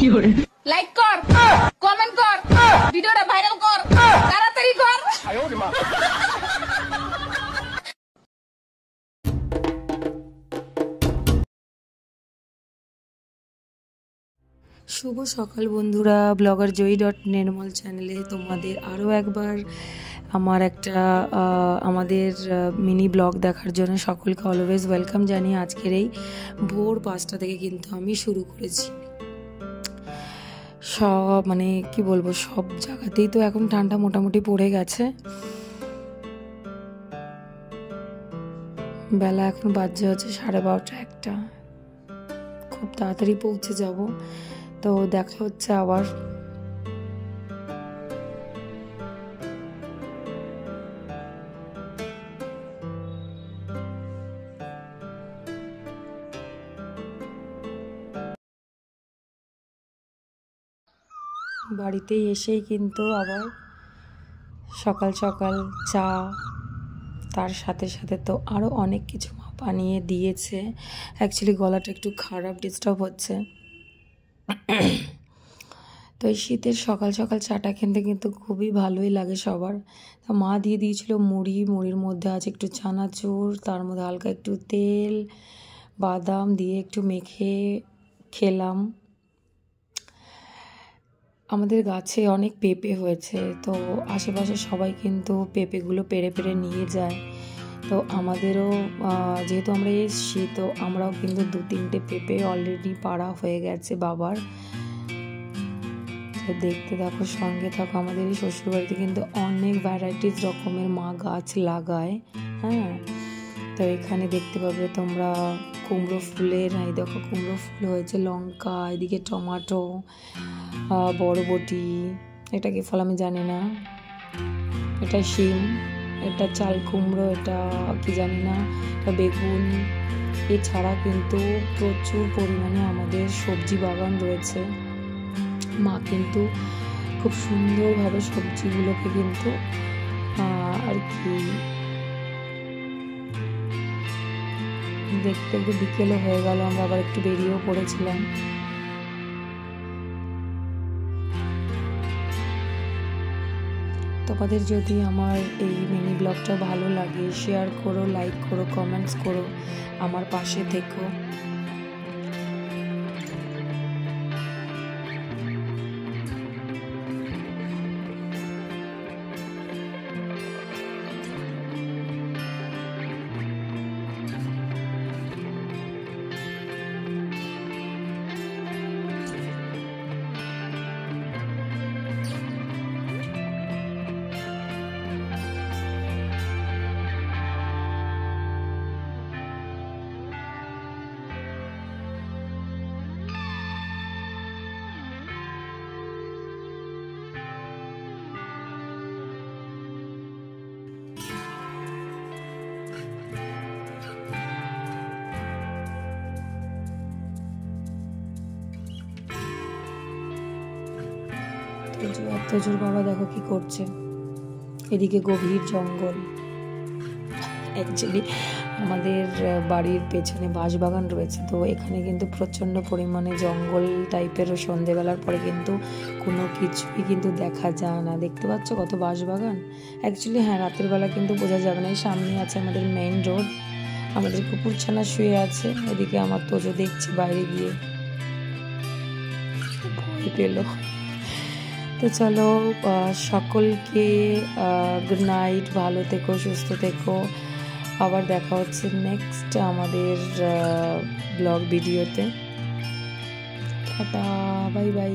Like কর, comment কর, ভিডিওটা ভাইরাল কর, তাড়াতাড়ি কর। শুভ সকাল বন্ধুরা, ব্লগার জয়ী ডট নির্মল চ্যানেলে তোমাদের আরও একবার আমাদের মিনি ব্লগ দেখার জন্য সকলকে অলওয়েজ ওয়েলকাম জানিয়ে আজকের এই ভোর 5টা থেকে কিন্তু আমি শুরু করেছি। কি বলবো, সব জায়গাতেই তো এখন ঠান্ডা মোটামুটি পড়ে গেছে। বেলা এখন বাজে হচ্ছে 12:30 1টা। খুব তাড়াতাড়ি পৌঁছে যাব, তো দেখা হচ্ছে আবার। বাড়িতে এসেই কিন্তু আবার সকাল সকাল চা, তার সাথে সাথে তো আরও অনেক কিছু মা বানিয়ে দিয়েছে। অ্যাকচুয়ালি গলাটা একটু খারাপ, ডিস্টার্ব হচ্ছে। তো এই শীতের সকাল সকাল চাটা খেতে কিন্তু খুবই ভালোই লাগে সবার। তা মা দিয়ে দিয়েছিল মুড়ির মধ্যে আছে একটু চানাচুর, তার মধ্যে হালকা একটু তেল, বাদাম দিয়ে একটু মেখে খেলাম। আমাদের গাছে অনেক পেঁপে হয়েছে, তো আশেপাশে সবাই কিন্তু পেঁপেগুলো পেড়ে পেড়ে নিয়ে যায়। তো আমাদেরও যেহেতু আমরা এসছি, তো আমরাও কিন্তু 2-3টে পেঁপে অলরেডি পাড়া হয়ে গেছে বাবার। তো দেখতে থাকো, সঙ্গে থাকো। আমাদের এই শ্বশুরবাড়িতে কিন্তু অনেক ভ্যারাইটিস রকমের মা গাছ লাগায়। হ্যাঁ, তো এখানে দেখতে পাবে তোমরা কুমড়ো ফুলের, এই দেখো কুমড়ো ফুল হয়েছে, লঙ্কা, এদিকে টমাটো, বরবটি, এটা কি ফল আমি জানি না, এটা শিম, এটা চাল কুমড়ো, এটা কি জানি না, এটা বেগুন। এছাড়া কিন্তু প্রচুর পরিমাণে আমাদের সবজি বাগান রয়েছে। মা কিন্তু খুব সুন্দরভাবে সবজিগুলোকে কিন্তু আর কি দেখতে একটু বিকেলও হয়ে গেল, আমরা আবার একটু বেরিয়েও পড়েছিলাম। তোমাদের যদি আমার এই মিনি ব্লগটা ভালো লাগে, শেয়ার করো, লাইক করো, কমেন্টস করো, আমার পাশে থেকো। তোজোর বাবা দেখো কি করছে, এদিকে গভীর জঙ্গল। অ্যাকচুয়ালি আমাদের বাড়ির পেছনে বাঁশবাগান রয়েছে, তো এখানে কিন্তু প্রচণ্ড পরিমাণে জঙ্গল টাইপের। সন্ধেবেলার পরে কিন্তু কোনো কিছুই কিন্তু দেখা যায় না। দেখতে পাচ্ছ কত বাঁশবাগান। অ্যাকচুয়ালি হ্যাঁ, রাতের বেলা কিন্তু বোঝা যাবে না। এই সামনে আছে আমাদের মেইন রোড, আমাদের কুকুরছানা শুয়ে আছে। এদিকে আমার তোজো দেখছে বাইরে গিয়ে, ভয় পেল। তো চলো, সকলকে গুড নাইট, ভালো থেকো, সুস্থ থেকো। আবার দেখা হচ্ছে নেক্সট আমাদের ব্লগ ভিডিওতে। Tata, bye bye.